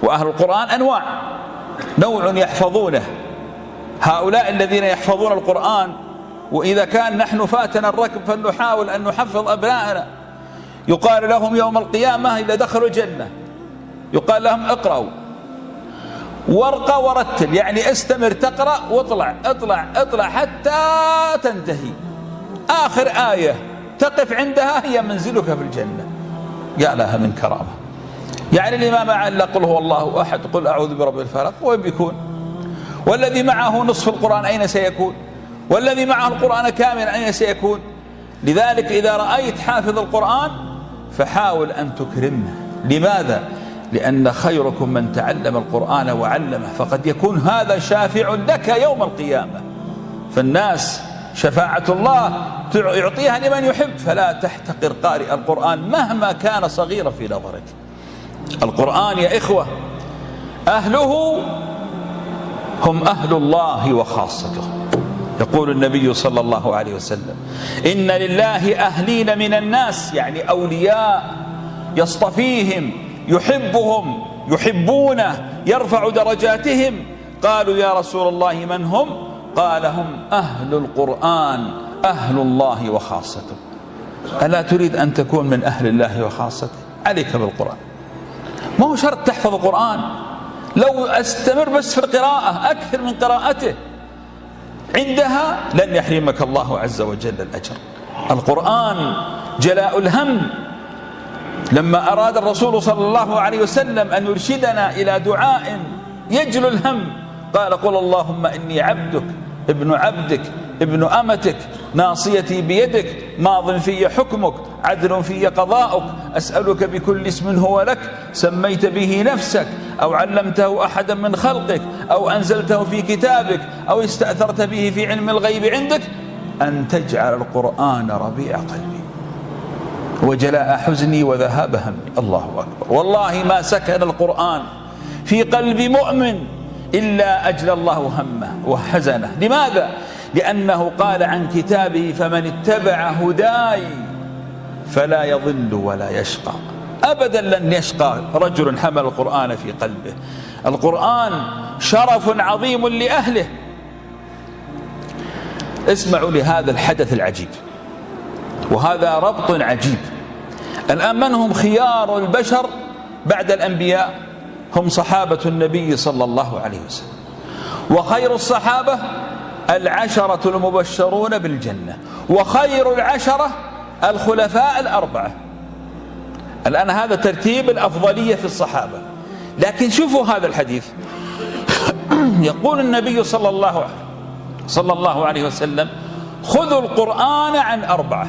وأهل القرآن أنواع، نوع يحفظونه، هؤلاء الذين يحفظون القرآن، وإذا كان نحن فاتنا الركب فلنحاول أن نحفظ أبنائنا. يقال لهم يوم القيامة إذا دخلوا الجنة يقال لهم اقرأوا وارقى ورتل، يعني استمر تقرأ واطلع اطلع اطلع حتى تنتهي، آخر آية تقف عندها هي منزلك في الجنة. يا لها من كرامة. يعني الإمام علق قل هو الله أحد، قل أعوذ برب الفلق، وين بيكون؟ والذي معه نصف القرآن أين سيكون؟ والذي معه القرآن كاملا أين سيكون؟ لذلك إذا رأيت حافظ القرآن فحاول أن تكرمه. لماذا؟ لأن خيركم من تعلم القرآن وعلمه، فقد يكون هذا شافع لك يوم القيامة. فالناس شفاعة الله يعطيها لمن يحب، فلا تحتقر قارئ القرآن مهما كان صغيرا في نظرك. القرآن يا إخوة أهله هم أهل الله وخاصته. يقول النبي صلى الله عليه وسلم إن لله أهلين من الناس، يعني أولياء يصطفيهم يحبهم يحبونه يرفع درجاتهم. قالوا يا رسول الله من هم؟ قال هم أهل القرآن أهل الله وخاصته. ألا تريد أن تكون من أهل الله وخاصته؟ عليك بالقرآن، ما هو شرط تحفظ القرآن، لو استمر بس في القراءة أكثر من قراءته عندها لن يحرمك الله عز وجل الأجر. القرآن جلاء الهم. لما أراد الرسول صلى الله عليه وسلم أن يرشدنا إلى دعاء يجلو الهم قال قل اللهم إني عبدك ابن عبدك ابن أمتك ناصيتي بيدك ماض في حكمك عدل في قضاؤك أسألك بكل اسم هو لك سميت به نفسك أو علمته أحدا من خلقك أو أنزلته في كتابك أو استأثرت به في علم الغيب عندك أن تجعل القرآن ربيع قلبي وجلاء حزني وذهاب همي. الله أكبر. والله ما سكن القرآن في قلب مؤمن إلا أجلى الله همه وحزنه. لماذا؟ لأنه قال عن كتابه فمن اتبع هداي فلا يضل ولا يشقى. أبدا لن يشقى رجل حمل القرآن في قلبه. القرآن شرف عظيم لأهله. اسمعوا لهذا الحدث العجيب، وهذا ربط عجيب. الآن من هم خيار البشر بعد الأنبياء؟ هم صحابة النبي صلى الله عليه وسلم، وخير الصحابة 10 المبشرون بالجنة، وخير 10 الخلفاء 4. الآن هذا ترتيب الأفضلية في الصحابة. لكن شوفوا هذا الحديث يقول النبي صلى الله عليه وسلم خذوا القرآن عن 4.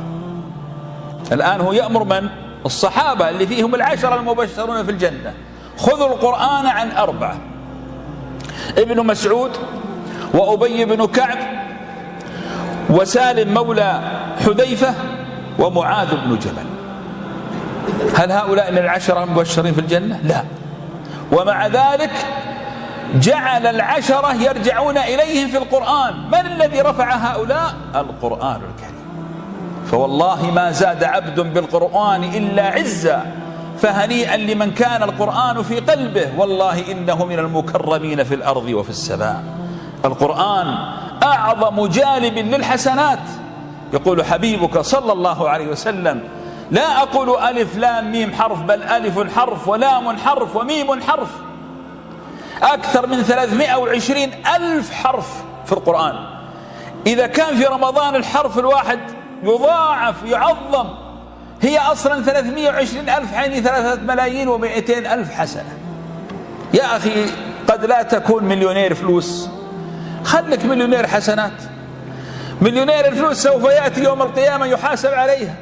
الآن هو يأمر من؟ الصحابة اللي فيهم 10 المبشرون في الجنة. خذوا القرآن عن 4: ابن مسعود وأبي بن كعب وسالم مولى حذيفة ومعاذ بن جبل. هل هؤلاء 10 المبشرين في الجنة؟ لا. ومع ذلك جعل 10 يرجعون إليهم في القرآن. من الذي رفع هؤلاء؟ القرآن الكريم. فوالله ما زاد عبد بالقرآن إلا عزا، فهنيئا لمن كان القرآن في قلبه، والله إنه من المكرمين في الأرض وفي السماء. القرآن أعظم جانب للحسنات. يقول حبيبك صلى الله عليه وسلم لا أقول ألف لام ميم حرف، بل ألف حرف ولام حرف وميم حرف. أكثر من 320 ألف حرف في القرآن. إذا كان في رمضان الحرف الواحد يضاعف يعظم، هي أصلا 320 ألف حين 3,200,000 حسنة. يا أخي قد لا تكون مليونير فلوس، خلك مليونير حسنات. مليونير الفلوس سوف يأتي يوم القيامة يحاسب عليها.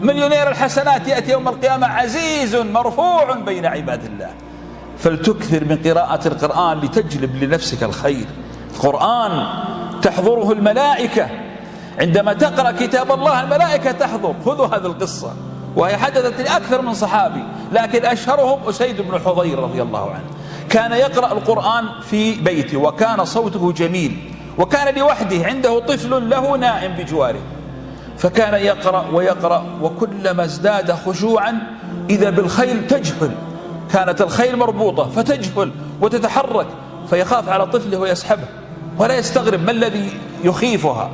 مليونير الحسنات يأتي يوم القيامة عزيز مرفوع بين عباد الله. فلتكثر من قراءة القرآن لتجلب لنفسك الخير. القرآن تحضره الملائكة، عندما تقرأ كتاب الله الملائكة تحضر. خذوا هذه القصة، وهي حدثت لأكثر من صحابي، لكن أشهرهم أسيد بن حضير رضي الله عنه. كان يقرأ القرآن في بيته وكان صوته جميل، وكان لوحده، عنده طفل له نائم بجواره، فكان يقرأ ويقرأ، وكلما ازداد خشوعا إذا بالخيل تجهل كانت الخيل مربوطة فتجهل وتتحرك فيخاف على طفله ويسحبه ولا يستغرب ما الذي يخيفها،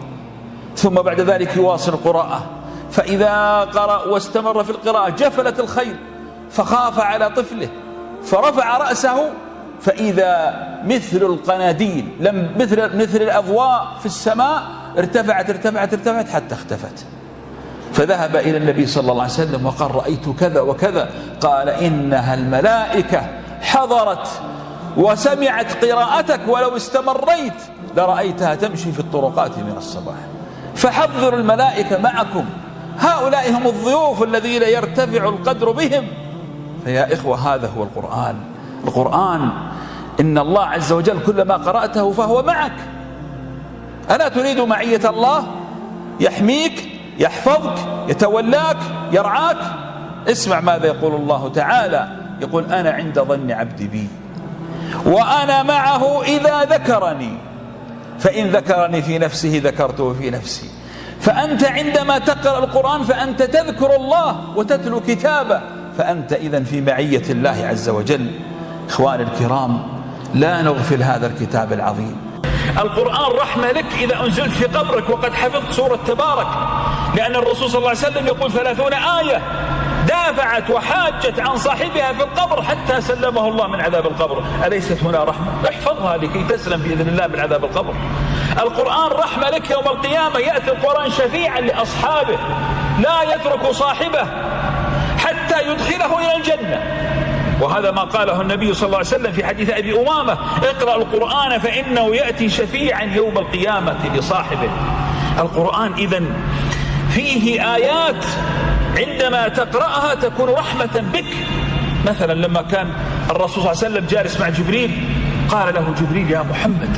ثم بعد ذلك يواصل القراءة، فإذا قرأ واستمر في القراءة جفلت الخيل فخاف على طفله فرفع رأسه فإذا مثل القناديل مثل الأضواء في السماء ارتفعت حتى اختفت. فذهب إلى النبي صلى الله عليه وسلم وقال رأيت كذا وكذا. قال إنها الملائكة حضرت وسمعت قراءتك ولو استمريت لرأيتها تمشي في الطرقات من الصباح. فحضروا الملائكة معكم، هؤلاء هم الضيوف الذين يرتفع القدر بهم. فيا إخوة هذا هو القرآن إن الله عز وجل كلما قرأته فهو معك. ألا تريد معية الله؟ يحميك، يحفظك، يتولاك، يرعاك. اسمع ماذا يقول الله تعالى، يقول أنا عند ظن عبدي بي وأنا معه إذا ذكرني فإن ذكرني في نفسه ذكرته في نفسي. فأنت عندما تقرأ القرآن فأنت تذكر الله وتتلو كتابه، فأنت إذن في معية الله عز وجل. إخواني الكرام، لا نغفل هذا الكتاب العظيم. القرآن رحمة لك إذا أنزلت في قبرك وقد حفظت سورة تبارك، لأن الرسول صلى الله عليه وسلم يقول 30 آية دافعت وحاجت عن صاحبها في القبر حتى سلمه الله من عذاب القبر. أليست هنا رحمة؟ احفظها لكي تسلم بإذن الله من عذاب القبر. القرآن رحمة لك يوم القيامة، يأتي القرآن شفيعا لأصحابه لا يترك صاحبه حتى يدخله إلى الجنة. وهذا ما قاله النبي صلى الله عليه وسلم في حديث أبي أمامة: اقرأ القرآن فإنه يأتي شفيعا يوم القيامة لصاحبه. القرآن إذن فيه آيات عندما تقرأها تكون رحمة بك. مثلا لما كان الرسول صلى الله عليه وسلم جالس مع جبريل قال له جبريل: يا محمد،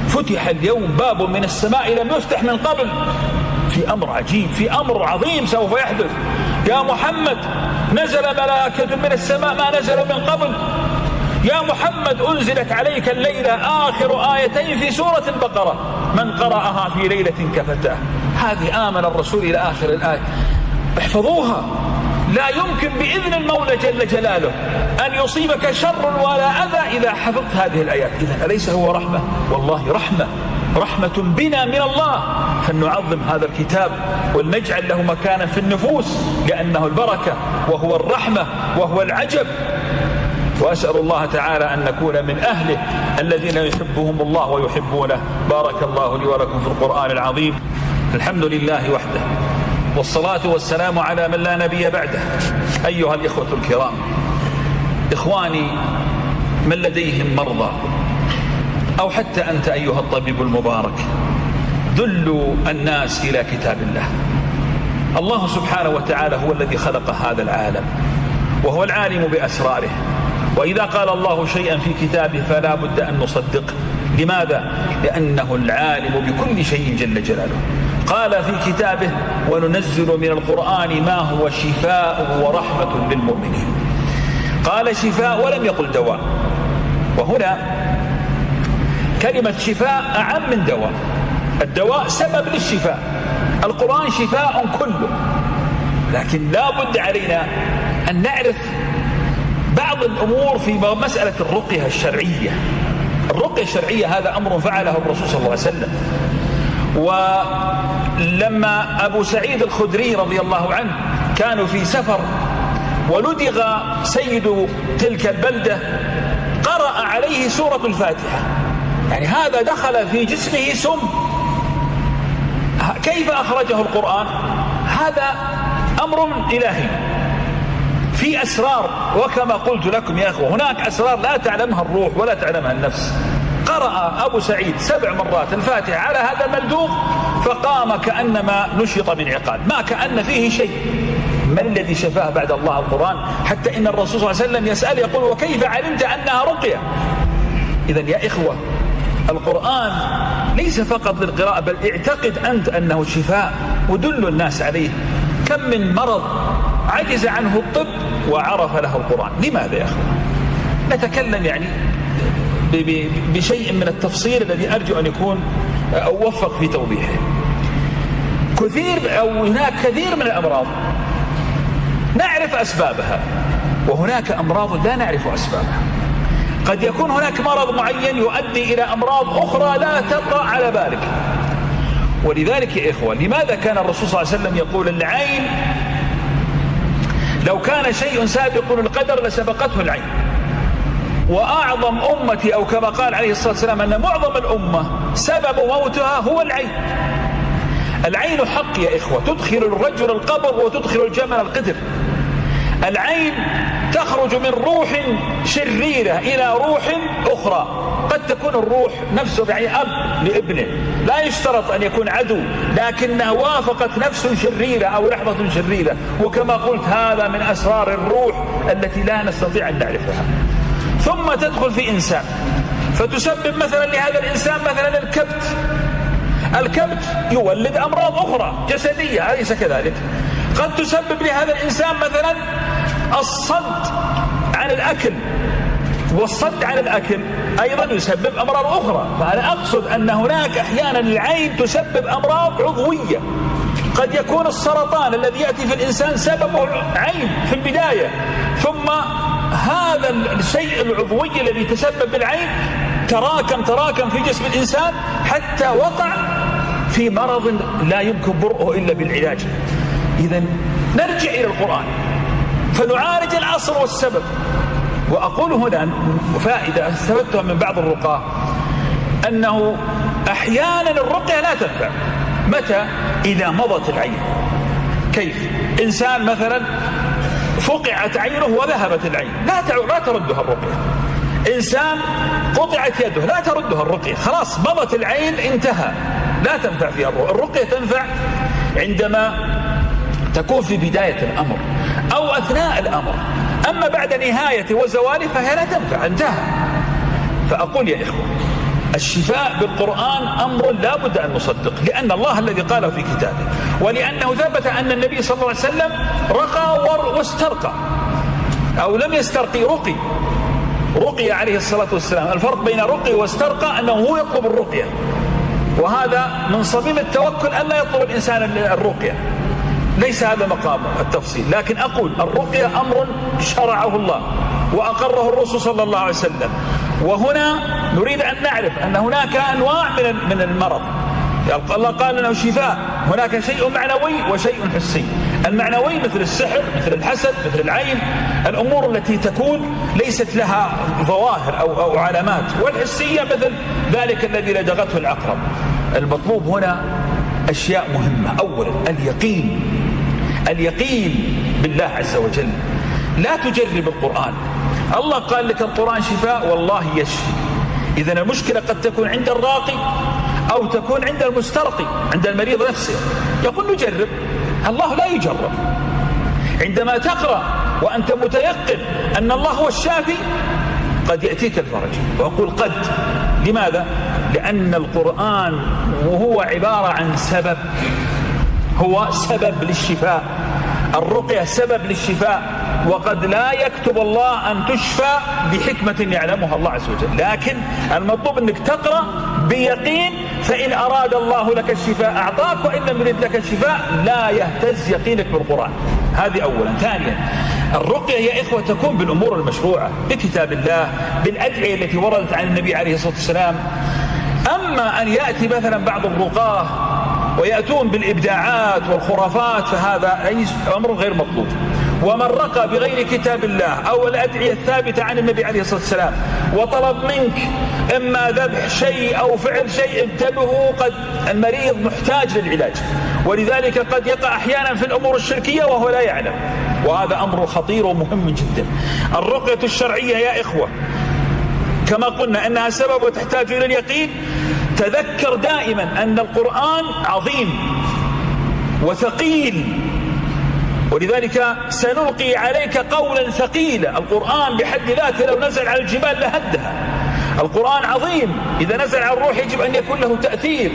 فتح اليوم باب من السماء لم يفتح من قبل، في أمر عجيب، في أمر عظيم سوف يحدث. يا محمد، نزل ملائكة من السماء ما نزلوا من قبل. يا محمد، أنزلت عليك الليلة آخر آيتين في سورة البقرة، من قرأها في ليلة كفتاه. هذه آمن الرسول إلى آخر الآية. احفظوها، لا يمكن بإذن المولى جل جلاله أن يصيبك شر ولا أذى إذا حفظت هذه الآيات. إذن أليس هو رحمة؟ والله رحمة بنا من الله. فلنعظم هذا الكتاب ولنجعل له مكانا في النفوس، لأنه البركة وهو الرحمة وهو العجب. وأسأل الله تعالى أن نكون من أهله الذين يحبهم الله ويحبونه. بارك الله لي ولكم في القرآن العظيم. الحمد لله وحده، والصلاة والسلام على من لا نبي بعده. أيها الإخوة الكرام، إخواني من لديهم مرضى، أو حتى أنت أيها الطبيب المبارك، دلوا الناس إلى كتاب الله. الله سبحانه وتعالى هو الذي خلق هذا العالم، وهو العالم بأسراره. وإذا قال الله شيئا في كتابه فلا بد أن نصدقه. لماذا؟ لأنه العالم بكل شيء جل جلاله. قال في كتابه: وننزل من القرآن ما هو شفاء ورحمة للمؤمنين. قال شفاء ولم يقل دواء، وهنا كلمة شفاء أعم من دواء. الدواء سبب للشفاء، القرآن شفاء كله. لكن لا بد علينا أن نعرف بعض الأمور في مسألة الرقية الشرعية. الرقية الشرعية هذا أمر فعله الرسول صلى الله عليه وسلم. ولما أبو سعيد الخدري رضي الله عنه كانوا في سفر ولدغ سيد تلك البلدة، قرأ عليه سورة الفاتحة. يعني هذا دخل في جسمه سم. كيف أخرجه القرآن؟ هذا أمر إلهي في أسرار. وكما قلت لكم يا أخوة، هناك أسرار لا تعلمها الروح ولا تعلمها النفس. قرأ أبو سعيد 7 مرات الفاتحة على هذا الملدوغ، فقام كأنما نشط من عقال، ما كأن فيه شيء. من الذي شفاه بعد الله؟ القرآن. حتى إن الرسول صلى الله عليه وسلم يسأل يقول: وكيف علمت أنها رقية؟ إذن يا إخوة، القرآن ليس فقط للقراءة، بل اعتقد أنت أنه شفاء ودل الناس عليه. كم من مرض عجز عنه الطب وعرف له القرآن. لماذا يا أخوة؟ نتكلم يعني بشيء من التفصيل الذي أرجو أن يكون أوفق في توضيحه. هناك كثير من الأمراض نعرف أسبابها، وهناك أمراض لا نعرف أسبابها. قد يكون هناك مرض معين يؤدي إلى أمراض أخرى لا تطرأ على بالك. ولذلك يا إخوة، لماذا كان الرسول صلى الله عليه وسلم يقول العين لو كان شيء سابق القدر لسبقته العين؟ وأعظم أمتي، أو كما قال عليه الصلاة والسلام أن معظم الأمة سبب موتها هو العين. العين حق يا إخوة، تدخل الرجل القبر وتدخل الجمل القدر. العين تخرج من روح شريرة إلى روح أخرى. قد تكون الروح نفسه يعني أب لابنه، لا يشترط أن يكون عدو، لكنها وافقت نفس شريرة أو لحظة شريرة. وكما قلت هذا من أسرار الروح التي لا نستطيع أن نعرفها. ثم تدخل في إنسان فتسبب مثلا لهذا الإنسان مثلا الكبت. الكبت يولد أمراض أخرى جسدية، أليس كذلك؟ قد تسبب لهذا الإنسان مثلا الصد عن الأكل، والصد عن الأكل أيضا يسبب أمراض أخرى. فأنا أقصد أن هناك أحيانا العين تسبب أمراض عضوية. قد يكون السرطان الذي يأتي في الإنسان سببه عين في البداية، ثم هذا الشيء العضوي الذي تسبب بالعين تراكم في جسم الإنسان حتى وقع في مرض لا يمكن برؤه إلا بالعلاج. إذن نرجع إلى القرآن فنعالج الأصل والسبب. وأقول هنا فائدة استفدتها من بعض الرقاة، أنه أحيانا الرقية لا تنفع. متى؟ إذا مضت العين. كيف؟ إنسان مثلا فقعت عينه وذهبت العين، لا تردها الرقية. إنسان قطعت يده لا تردها الرقية، خلاص مضت العين انتهى، لا تنفع فيها الرقية. الرقية تنفع عندما تكون في بداية الأمر أو أثناء الأمر، أما بعد نهاية وزواله فهي لا تنفع، انتهى. فأقول يا إخوة، الشفاء بالقرآن أمر لا بد أن نصدق، لأن الله الذي قاله في كتابه، ولأنه ثبت أن النبي صلى الله عليه وسلم رقى واسترقى، أو لم يسترقي، رقي عليه الصلاة والسلام. الفرق بين رقي واسترقى أنه هو يطلب الرقية، وهذا من صميم التوكل أن لا يطلب الإنسان الرقية، ليس هذا مقام التفصيل. لكن أقول الرقية أمر شرعه الله وأقره الرسول صلى الله عليه وسلم. وهنا نريد أن نعرف أن هناك أنواع من المرض. الله قال لنا شفاء، هناك شيء معنوي وشيء حسي. المعنوي مثل السحر، مثل الحسد، مثل العين، الأمور التي تكون ليست لها ظواهر أو علامات. والحسية مثل ذلك الذي لدغته العقرب. المطلوب هنا أشياء مهمة. أولا اليقين بالله عز وجل. لا تجرب القرآن. الله قال لك القرآن شفاء، والله يشفي. إذن المشكلة قد تكون عند الراقي أو تكون عند المسترقي، عند المريض نفسه. يقول نجرب، الله لا يجرب. عندما تقرأ وأنت متيقن أن الله هو الشافي قد يأتيك الفرج. وأقول قد، لماذا؟ لأن القرآن وهو عبارة عن سبب، هو سبب للشفاء. الرقية سبب للشفاء، وقد لا يكتب الله أن تشفى بحكمة يعلمها الله عز وجل، لكن المطلوب أنك تقرأ بيقين، فإن أراد الله لك الشفاء أعطاك، وإن لم يرد لك الشفاء لا يهتز يقينك بالقرآن. هذه أولا. ثانيا، الرقية يا إخوة تكون بالأمور المشروعة، بكتاب الله، بالأدعية التي وردت عن النبي عليه الصلاة والسلام. أما أن يأتي مثلا بعض الرقاة ويأتون بالإبداعات والخرافات فهذا أمر غير مطلوب. ومن رقى بغير كتاب الله أو الأدعية الثابتة عن النبي عليه الصلاة والسلام وطلب منك إما ذبح شيء أو فعل شيء، انتبهوا، قد المريض محتاج للعلاج، ولذلك قد يقع أحيانا في الأمور الشركية وهو لا يعلم، وهذا أمر خطير ومهم جدا. الرقية الشرعية يا إخوة كما قلنا أنها سبب وتحتاج إلى اليقين. تذكر دائما أن القرآن عظيم وثقيل، ولذلك سنلقي عليك قولا ثقيلا. القرآن بحد ذاته لو نزل على الجبال لهدها. القرآن عظيم، إذا نزل على الروح يجب أن يكون له تأثير.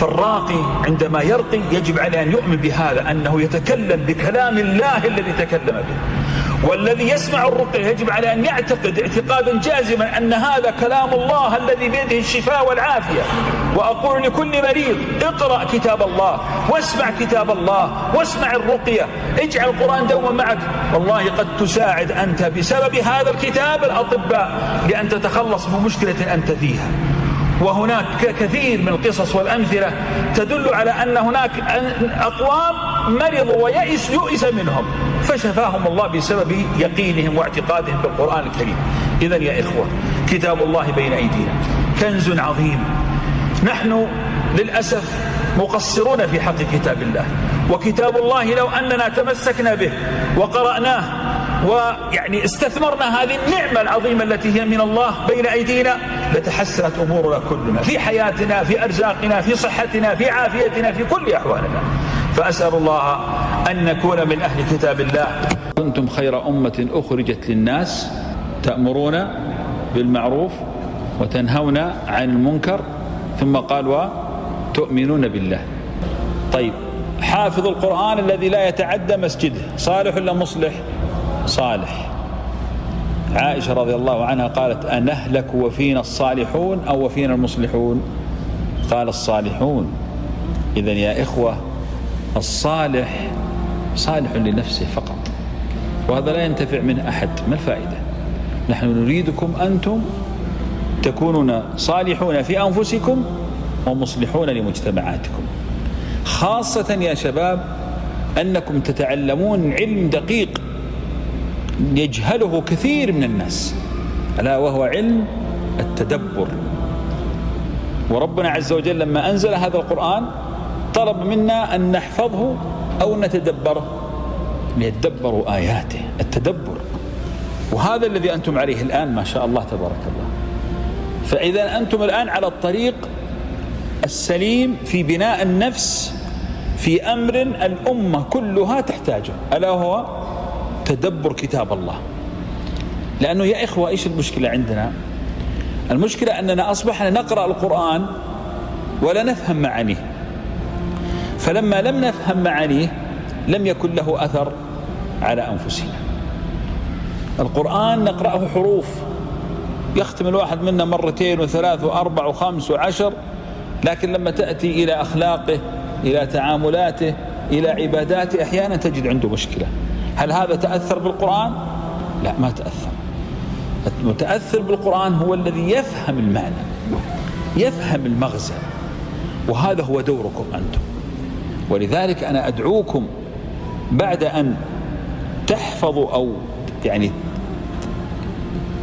فالراقي عندما يرقي يجب عليه أن يؤمن بهذا، أنه يتكلم بكلام الله الذي تكلم به، والذي يسمع الرقية يجب على أن يعتقد اعتقادا جازما أن هذا كلام الله الذي بيده الشفاء والعافية. وأقول لكل مريض: اقرأ كتاب الله، واسمع كتاب الله، واسمع الرقية، اجعل القرآن دوما معك. والله قد تساعد أنت بسبب هذا الكتاب الأطباء لأن تتخلص من مشكلة أنت فيها. وهناك كثير من القصص والأمثلة تدل على أن هناك أقوام مرضوا يؤس منهم فشفاهم الله بسبب يقينهم واعتقادهم بالقرآن الكريم. إذن يا إخوة، كتاب الله بين أيدينا كنز عظيم. نحن للأسف مقصرون في حق كتاب الله، وكتاب الله لو أننا تمسكنا به وقرأناه ويعني استثمرنا هذه النعمة العظيمة التي هي من الله بين أيدينا لتحسنت أمورنا كلنا في حياتنا، في أرزاقنا، في صحتنا، في عافيتنا، في كل أحوالنا. فأسأل الله أن نكون من أهل كتاب الله. كنتم خير أمة أخرجت للناس تأمرون بالمعروف وتنهون عن المنكر، ثم قال وتؤمنون بالله. طيب، حافظ القرآن الذي لا يتعدى مسجده صالح ولا مصلح؟ صالح. عائشة رضي الله عنها قالت: أنهلك وفينا الصالحون أو وفينا المصلحون؟ قال: الصالحون. إذن يا إخوة، الصالح صالح لنفسه فقط، وهذا لا ينتفع منه أحد. ما الفائدة؟ نحن نريدكم أنتم تكونون صالحون في أنفسكم ومصلحون لمجتمعاتكم، خاصة يا شباب أنكم تتعلمون علم دقيق يجهله كثير من الناس، ألا وهو علم التدبر. وربنا عز وجل لما أنزل هذا القرآن طلب منا أن نحفظه أو نتدبره، ليتدبروا آياته. التدبر، وهذا الذي أنتم عليه الآن ما شاء الله تبارك الله. فإذا أنتم الآن على الطريق السليم في بناء النفس في أمر الأمة كلها تحتاجه، ألا هو تدبر كتاب الله. لأنه يا إخوة، إيش المشكلة عندنا؟ المشكلة أننا أصبحنا نقرأ القرآن ولا نفهم معانيه، فلما لم نفهم معانيه لم يكن له أثر على أنفسنا. القرآن نقرأه حروف، يختم الواحد منا مرتين وثلاث وأربع وخمس وعشر، لكن لما تأتي إلى أخلاقه، إلى تعاملاته، إلى عباداته، أحيانا تجد عنده مشكلة. هل هذا تأثر بالقرآن؟ لا، ما تأثر. المتأثر بالقرآن هو الذي يفهم المعنى، يفهم المغزى، وهذا هو دوركم أنتم. ولذلك أنا أدعوكم بعد أن تحفظوا أو يعني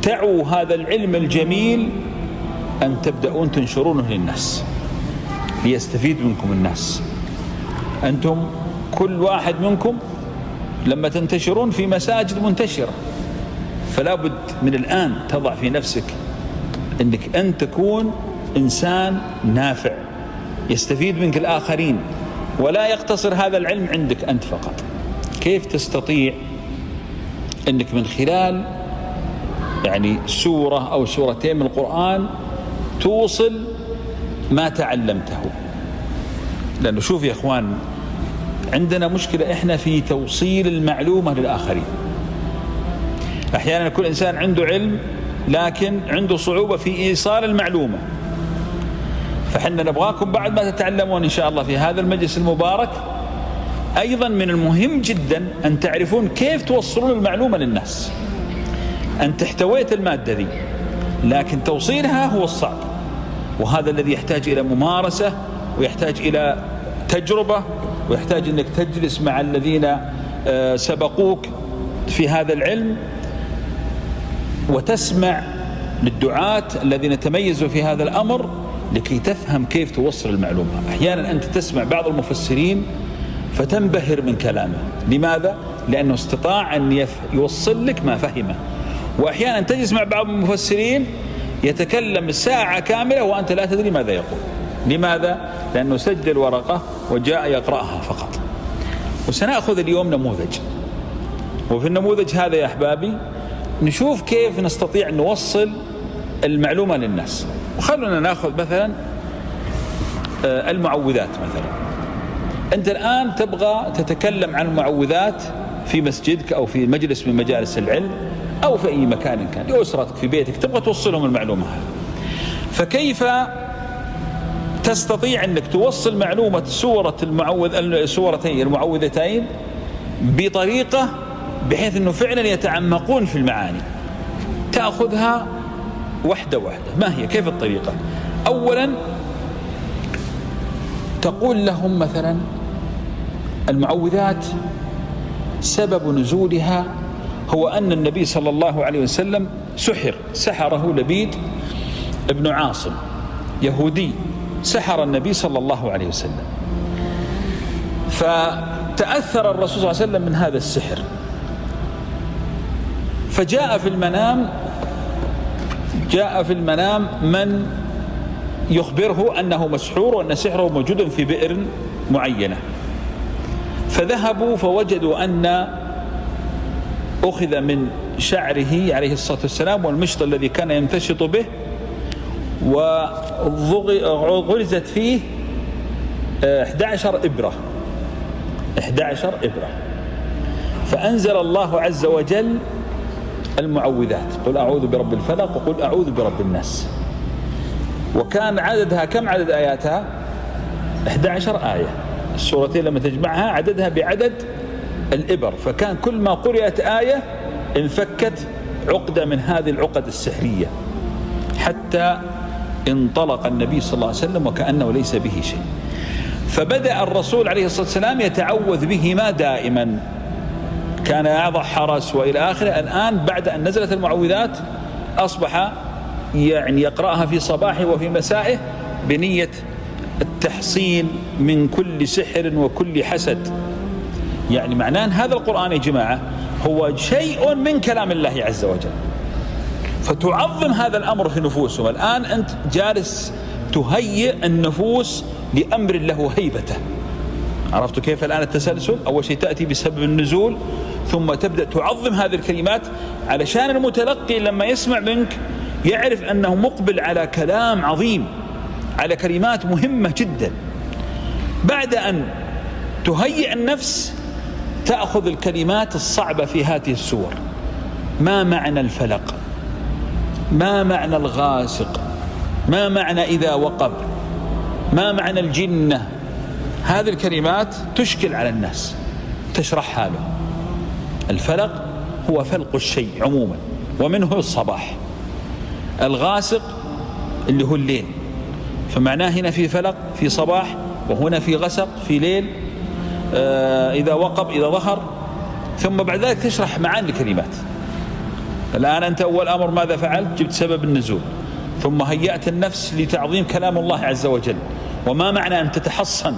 تعوا هذا العلم الجميل أن تبدأون تنشرونه للناس ليستفيد منكم الناس. أنتم كل واحد منكم لما تنتشرون في مساجد منتشرة، فلا بد من الآن تضع في نفسك أنك أنت تكون إنسان نافع يستفيد منك الآخرين، ولا يقتصر هذا العلم عندك أنت فقط. كيف تستطيع أنك من خلال يعني سورة أو سورتين من القرآن توصل ما تعلمته؟ لأنه شوف يا إخوان، عندنا مشكلة إحنا في توصيل المعلومة للآخرين. أحيانا كل إنسان عنده علم لكن عنده صعوبة في إيصال المعلومة. فحنا نبغاكم بعد ما تتعلمون إن شاء الله في هذا المجلس المبارك، أيضا من المهم جدا أن تعرفون كيف توصلون المعلومة للناس. أنت احتويت المادة ذي، لكن توصيلها هو الصعب، وهذا الذي يحتاج إلى ممارسة، ويحتاج إلى تجربة، ويحتاج أنك تجلس مع الذين سبقوك في هذا العلم، وتسمع للدعاة الذين تميزوا في هذا الأمر لكي تفهم كيف توصل المعلومة. أحيانا أنت تسمع بعض المفسرين فتنبهر من كلامه. لماذا؟ لأنه استطاع أن يوصل لك ما فهمه. وأحيانا تجلس مع بعض المفسرين يتكلم ساعة كاملة وأنت لا تدري ماذا يقول. لماذا؟ لأنه سجل ورقة وجاء يقرأها فقط. وسنأخذ اليوم نموذج، وفي النموذج هذا يا أحبابي نشوف كيف نستطيع أن نوصل المعلومة للناس. وخلونا نأخذ مثلا المعوذات مثلا. أنت الآن تبغى تتكلم عن المعوذات في مسجدك أو في مجلس من مجالس العلم أو في أي مكان كان، لأسرتك في بيتك تبغى توصلهم المعلومة هذه. فكيف تستطيع أنك توصل معلومة سورتين المعوذتين بطريقة بحيث أنه فعلا يتعمقون في المعاني؟ تأخذها واحدة واحدة. ما هي؟ كيف الطريقة؟ أولا تقول لهم مثلا المعوذات سبب نزولها هو أن النبي صلى الله عليه وسلم سحره لبيد ابن عاصم يهودي، سحر النبي صلى الله عليه وسلم، فتأثر الرسول صلى الله عليه وسلم من هذا السحر، فجاء في المنام من يخبره أنه مسحور وأن سحره موجود في بئر معينة. فذهبوا فوجدوا أن أخذ من شعره عليه الصلاة والسلام والمشط الذي كان يمتشط به وغرزت فيه 11 إبرة. فأنزل الله عز وجل المعوذات، قل أعوذ برب الفلق وقل أعوذ برب الناس. وكان عددها كم عدد آياتها؟ 11 آية. السورتين لما تجمعها عددها بعدد الإبر، فكان كل ما قرأت آية انفكت عقدة من هذه العقد السحرية، حتى انطلق النبي صلى الله عليه وسلم وكأنه ليس به شيء. فبدأ الرسول عليه الصلاة والسلام يتعوذ بهما دائما، كان يضع حرس وإلى آخره. الآن بعد أن نزلت المعوذات أصبح يعني يقرأها في صباحه وفي مسائه بنية التحصين من كل سحر وكل حسد. يعني معناه أن هذا القرآن يا جماعة هو شيء من كلام الله عز وجل، فتعظم هذا الأمر في نفوسهم. الآن أنت جالس تهيئ النفوس لأمر له هيبته. عرفت كيف الآن التسلسل؟ أول شيء تأتي بسبب النزول، ثم تبدأ تعظم هذه الكلمات علشان المتلقي لما يسمع منك يعرف أنه مقبل على كلام عظيم، على كلمات مهمة جدا. بعد أن تهيئ النفس تأخذ الكلمات الصعبة في هذه السور. ما معنى الفلق؟ ما معنى الغاسق؟ ما معنى إذا وقب؟ ما معنى الجنة؟ هذه الكلمات تشكل على الناس، تشرحها له. الفلق هو فلق الشيء عموما، ومنه الصباح. الغاسق اللي هو الليل، فمعناه هنا في فلق في صباح، وهنا في غسق في ليل، إذا وقب إذا ظهر. ثم بعد ذلك تشرح معاني الكلمات. الآن أنت أول أمر ماذا فعلت؟ جبت سبب النزول، ثم هيأت النفس لتعظيم كلام الله عز وجل، وما معنى أن تتحصن،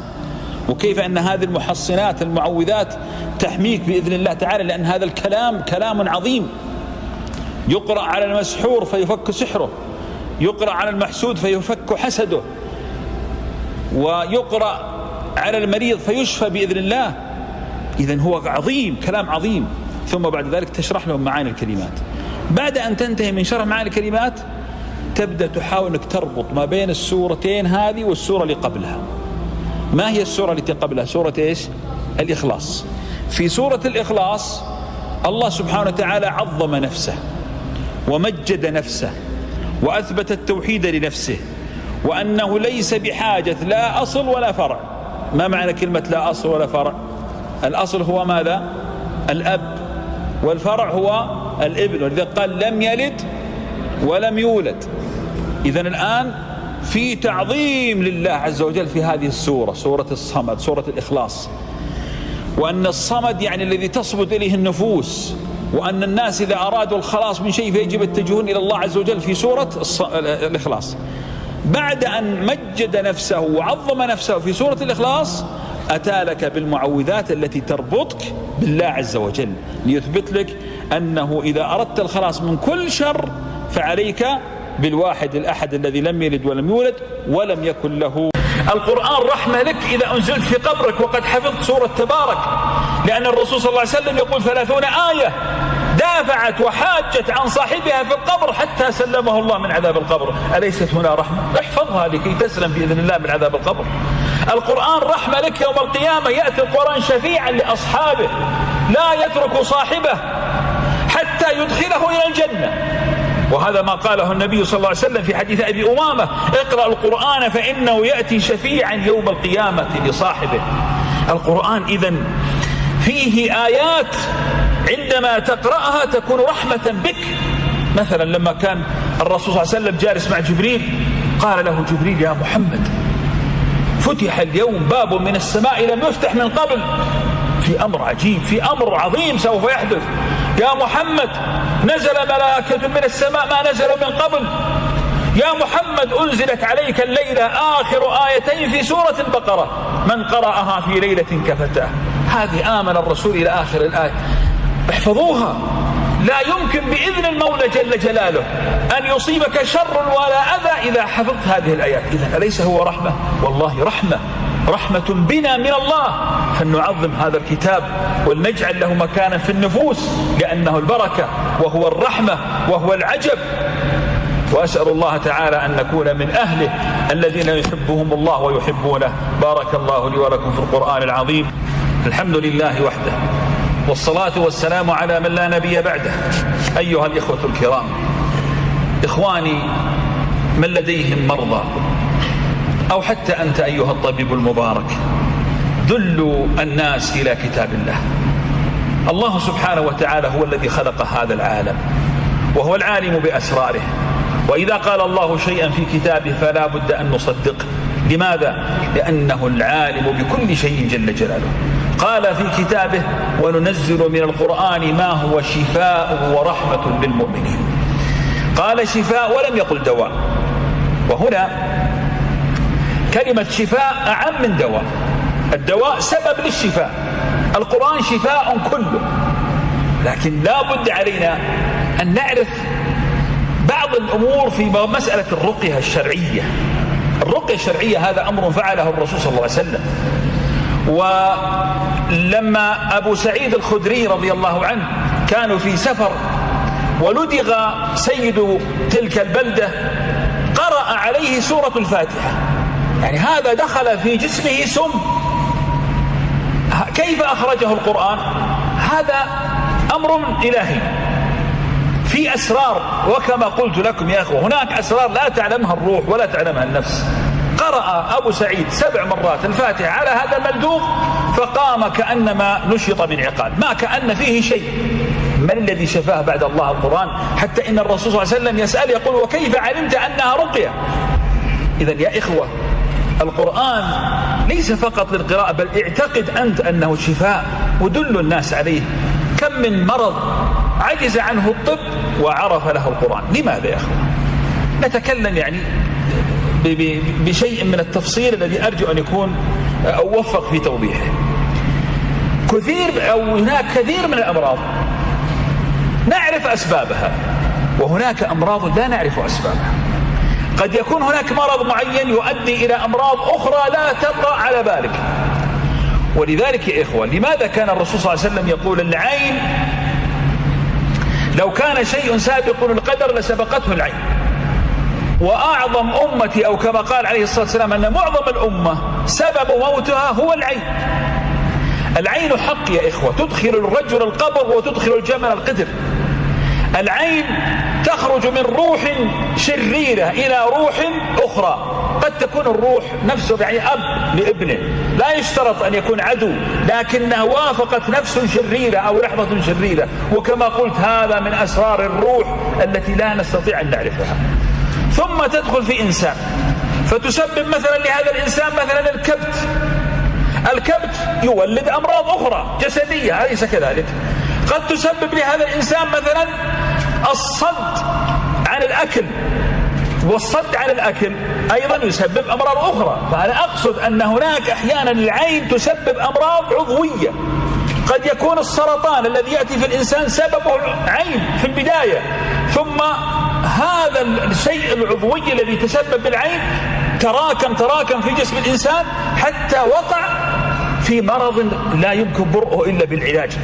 وكيف أن هذه المحصنات المعوذات تحميك بإذن الله تعالى، لأن هذا الكلام كلام عظيم. يقرأ على المسحور فيفك سحره، يقرأ على المحسود فيفك حسده، ويقرأ على المريض فيشفى بإذن الله. إذن هو عظيم، كلام عظيم. ثم بعد ذلك تشرح لهم معاني الكلمات. بعد أن تنتهي من شرح معاني الكلمات تبدأ تحاول أنك تربط ما بين السورتين هذه والسورة اللي قبلها. ما هي السورة التي قبلها؟ سورة إيش؟ الإخلاص. في سورة الإخلاص الله سبحانه وتعالى عظم نفسه ومجد نفسه وأثبت التوحيد لنفسه، وأنه ليس بحاجة لا أصل ولا فرع. ما معنى كلمة لا أصل ولا فرع؟ الأصل هو ماذا؟ الأب، والفرع هو الابن، ولذا قال لم يلد ولم يولد. إذن الآن في تعظيم لله عز وجل في هذه السورة، سورة الصمد، سورة الإخلاص. وأن الصمد يعني الذي تصمد إليه النفوس، وأن الناس إذا أرادوا الخلاص من شيء فيجب التجهون إلى الله عز وجل في سورة الإخلاص. بعد أن مجد نفسه وعظم نفسه في سورة الإخلاص أتى لك بالمعوذات التي تربطك بالله عز وجل، ليثبت لك أنه إذا أردت الخلاص من كل شر فعليك بالواحد الأحد الذي لم يلد ولم يولد ولم يكن له. القرآن رحمة لك إذا أنزلت في قبرك وقد حفظت سورة تبارك، لأن الرسول صلى الله عليه وسلم يقول 30 آية دافعت وحاجت عن صاحبها في القبر حتى سلمه الله من عذاب القبر. أليست هنا رحمة؟ احفظها لكي تسلم بإذن الله من عذاب القبر. القرآن رحمة لك يوم القيامة، يأتي القرآن شفيعا لأصحابه لا يترك صاحبه حتى يدخله إلى الجنة. وهذا ما قاله النبي صلى الله عليه وسلم في حديث أبي أمامة: اقرأ القرآن فإنه يأتي شفيعا يوم القيامة لصاحبه. القرآن إذن فيه آيات عندما تقرأها تكون رحمة بك. مثلا لما كان الرسول صلى الله عليه وسلم جالس مع جبريل قال له جبريل: يا محمد، فتح اليوم باب من السماء لم يفتح من قبل، في أمر عجيب، في أمر عظيم سوف يحدث. يا محمد، نزل ملائكة من السماء ما نزل من قبل. يا محمد، أنزلت عليك الليلة آخر آيتين في سورة البقرة، من قرأها في ليلة كفتاه. هذه آمن الرسول إلى آخر الآية. احفظوها، لا يمكن بإذن المولى جل جلاله أن يصيبك شر ولا أذى إذا حفظت هذه الآيات. إذن أليس هو رحمة؟ والله رحمة بنا من الله، فلنعظم هذا الكتاب ولنجعل له مكانا في النفوس، لأنه البركة وهو الرحمة وهو العجب. وأسأل الله تعالى أن نكون من أهله الذين يحبهم الله ويحبونه. بارك الله لي ولكم في القرآن العظيم. الحمد لله وحده، والصلاة والسلام على من لا نبي بعده. أيها الإخوة الكرام، إخواني من لديهم مرضى، أو حتى أنت أيها الطبيب المبارك، دلوا الناس إلى كتاب الله. الله سبحانه وتعالى هو الذي خلق هذا العالم، وهو العالم بأسراره، وإذا قال الله شيئا في كتابه فلا بد أن نصدقه. لماذا؟ لأنه العالم بكل شيء جل جلاله. قال في كتابه: وننزل من القرآن ما هو شفاء ورحمة للمؤمنين. قال شفاء ولم يقل دواء، وهنا كلمة شفاء أعم من دواء. الدواء سبب للشفاء، القرآن شفاء كله. لكن لا بد علينا أن نعرف بعض الأمور في مسألة الرقية الشرعية. الرقية الشرعية هذا أمر فعله الرسول صلى الله عليه وسلم. ولما أبو سعيد الخدري رضي الله عنه كانوا في سفر ولدغ سيد تلك البلدة، قرأ عليه سورة الفاتحة، يعني هذا دخل في جسمه سم. كيف أخرجه القرآن؟ هذا أمر إلهي في أسرار، وكما قلت لكم يا أخوة هناك أسرار لا تعلمها الروح ولا تعلمها النفس. قرأ أبو سعيد 7 مرات الفاتحة على هذا الملدوغ، فقام كأنما نشط من عقال، ما كأن فيه شيء. من الذي شفاه بعد الله؟ القرآن. حتى إن الرسول صلى الله عليه وسلم يسأل يقول: وكيف علمت أنها رقية؟ إذن يا إخوة، القرآن ليس فقط للقراءة، بل اعتقد أنت أنه شفاء ودل الناس عليه. كم من مرض عجز عنه الطب وعرف له القرآن. لماذا يا أخوة؟ نتكلم يعني بشيء من التفصيل الذي أرجو أن يكون أوفق في توضيحه. هناك كثير من الأمراض نعرف أسبابها، وهناك أمراض لا نعرف أسبابها. قد يكون هناك مرض معين يؤدي إلى أمراض أخرى لا تطرأ على بالك. ولذلك يا إخوة، لماذا كان الرسول صلى الله عليه وسلم يقول: العين لو كان شيء سابق للقدر لسبقته العين. وأعظم أمتي، أو كما قال عليه الصلاة والسلام أن معظم الأمة سبب موتها هو العين. العين حق يا إخوة، تدخل الرجل القبر وتدخل الجمل القدر. العين تخرج من روح شريرة إلى روح أخرى. قد تكون الروح نفسه يعني أب لابنه، لا يشترط أن يكون عدو، لكنها وافقت نفس شريرة أو لحظة شريرة. وكما قلت هذا من أسرار الروح التي لا نستطيع أن نعرفها. ثم تدخل في إنسان فتسبب مثلا لهذا الإنسان مثلا الكبت يولد أمراض أخرى جسدية، أليس كذلك؟ قد تسبب لهذا الإنسان مثلا الصد عن الأكل، والصد عن الأكل أيضا يسبب أمراض أخرى. فأنا أقصد أن هناك أحيانا العين تسبب أمراض عضوية. قد يكون السرطان الذي يأتي في الإنسان سببه عين في البداية، ثم هذا الشيء العضوي الذي تسبب بالعين تراكم في جسم الإنسان حتى وقع في مرض لا يمكن برؤه إلا بالعلاج.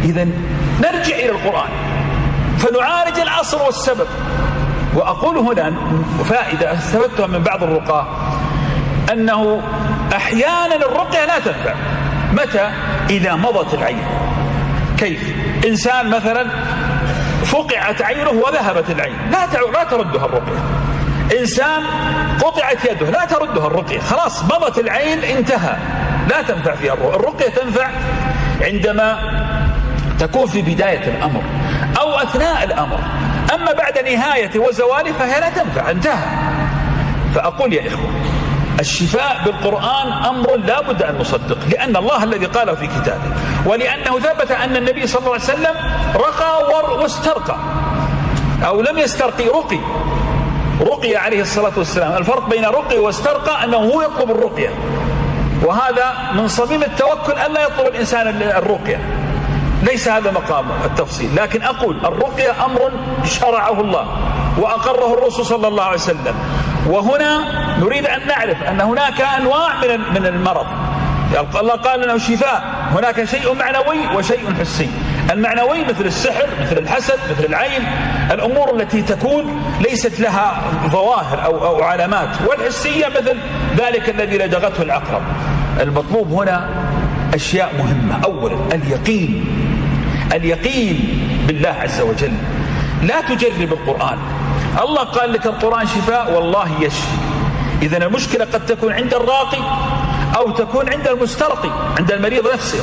إذن نرجع إلى القرآن فنعالج الأصل والسبب. وأقول هنا فائدة استفدتها من بعض الرقاة: أنه أحيانا الرقية لا تنفع. متى؟ إذا مضت العين. كيف؟ إنسان مثلا فقعت عينه وذهبت العين، لا تردها الرقية. إنسان قطعت يده لا تردها الرقية، خلاص مضت العين انتهى، لا تنفع فيها الرقية. تنفع عندما تكون في بداية الأمر أو أثناء الأمر، أما بعد نهاية وزواله فهي لا تنفع، انتهى. فأقول يا إخوة، الشفاء بالقرآن أمر لا بد أن نصدق، لأن الله الذي قاله في كتابه، ولأنه ثبت أن النبي صلى الله عليه وسلم رقى واسترقى، أو لم يسترقي، رقي عليه الصلاة والسلام. الفرق بين رقي واسترقى أنه هو يطلب الرقية، وهذا من صميم التوكل ألا يطلب الإنسان الرقية، ليس هذا مقام التفصيل. لكن أقول الرقية أمر شرعه الله وأقره الرسول صلى الله عليه وسلم. وهنا نريد أن نعرف أن هناك أنواع من المرض. الله قال أنه شفاء، هناك شيء معنوي وشيء حسي. المعنوي مثل السحر، مثل الحسد، مثل العين، الأمور التي تكون ليست لها ظواهر أو علامات. والحسية مثل ذلك الذي لدغته العقرب. المطلوب هنا أشياء مهمة. أولا اليقين بالله عز وجل. لا تجرب القرآن. الله قال لك القرآن شفاء، والله يشفي. إذن المشكلة قد تكون عند الراقي أو تكون عند المسترقي، عند المريض نفسه.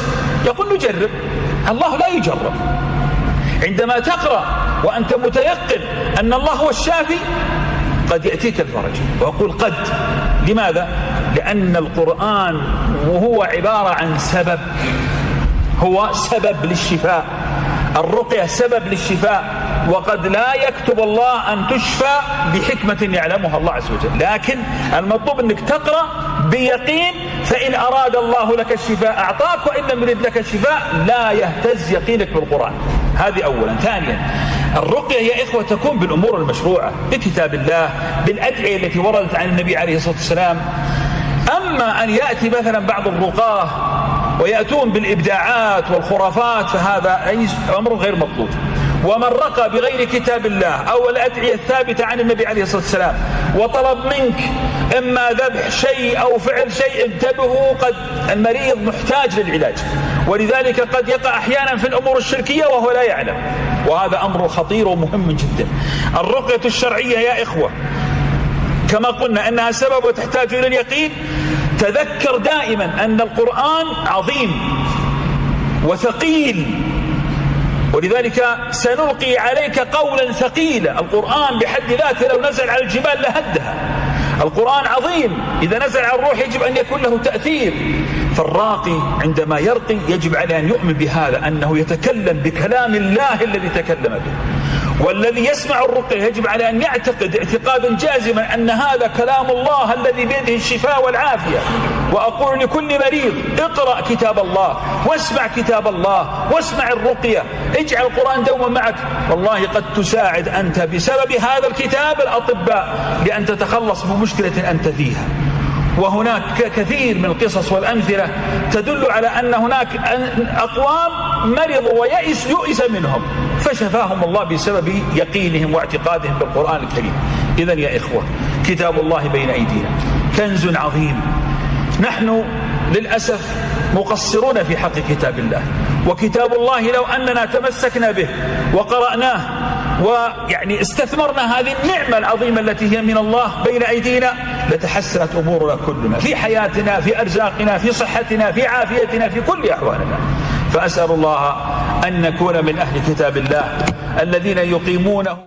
يقول نجرب، الله لا يجرب. عندما تقرأ وأنت متيقن أن الله هو الشافي قد يأتيك الفرج. وأقول قد، لماذا؟ لأن القرآن وهو عبارة عن سبب، هو سبب للشفاء. الرقية سبب للشفاء، وقد لا يكتب الله أن تشفى بحكمة يعلمها الله عز وجل، لكن المطلوب أنك تقرأ بيقين، فإن أراد الله لك الشفاء أعطاك، وإن لم يرد لك الشفاء لا يهتز يقينك بالقرآن. هذه أولا. ثانيا، الرقية يا إخوة تكون بالأمور المشروعة، بكتاب الله، بالأدعية التي وردت عن النبي عليه الصلاة والسلام. أما أن يأتي مثلا بعض الرقاه ويأتون بالإبداعات والخرافات فهذا أمر غير مطلوب. ومن رقى بغير كتاب الله أو الأدعية الثابتة عن النبي عليه الصلاة والسلام وطلب منك إما ذبح شيء أو فعل شيء، انتبهوا، قد المريض محتاج للعلاج، ولذلك قد يقع أحيانا في الأمور الشركية وهو لا يعلم، وهذا أمر خطير ومهم جدا. الرقية الشرعية يا إخوة كما قلنا أنها سبب وتحتاج إلى اليقين. تذكر دائما أن القرآن عظيم وثقيل، ولذلك سنلقي عليك قولا ثقيلا. القرآن بحد ذاته لو نزل على الجبال لهدها. القرآن عظيم، إذا نزل على الروح يجب أن يكون له تأثير. فالراقي عندما يرقي يجب عليه أن يؤمن بهذا، أنه يتكلم بكلام الله الذي تكلم به. والذي يسمع الرقية يجب على أن يعتقد اعتقادا جازما أن هذا كلام الله الذي بيده الشفاء والعافية. وأقول لكل مريض: اقرأ كتاب الله، واسمع كتاب الله، واسمع الرقية، اجعل القرآن دوما معك. والله قد تساعد أنت بسبب هذا الكتاب الأطباء لأن تتخلص من مشكلة أنت فيها. وهناك كثير من القصص والأمثلة تدل على أن هناك أقوام مرضوا ويئس منهم فشفاهم الله بسبب يقينهم واعتقادهم بالقرآن الكريم. إذن يا إخوة، كتاب الله بين أيدينا كنز عظيم. نحن للأسف مقصرون في حق كتاب الله، وكتاب الله لو أننا تمسكنا به وقرأناه ويعني استثمرنا هذه النعمة العظيمة التي هي من الله بين أيدينا لتحسنت أمورنا كلنا في حياتنا، في أرزاقنا، في صحتنا، في عافيتنا، في كل أحوالنا. فأسأل الله أن نكون من أهل كتاب الله الذين يقيمونه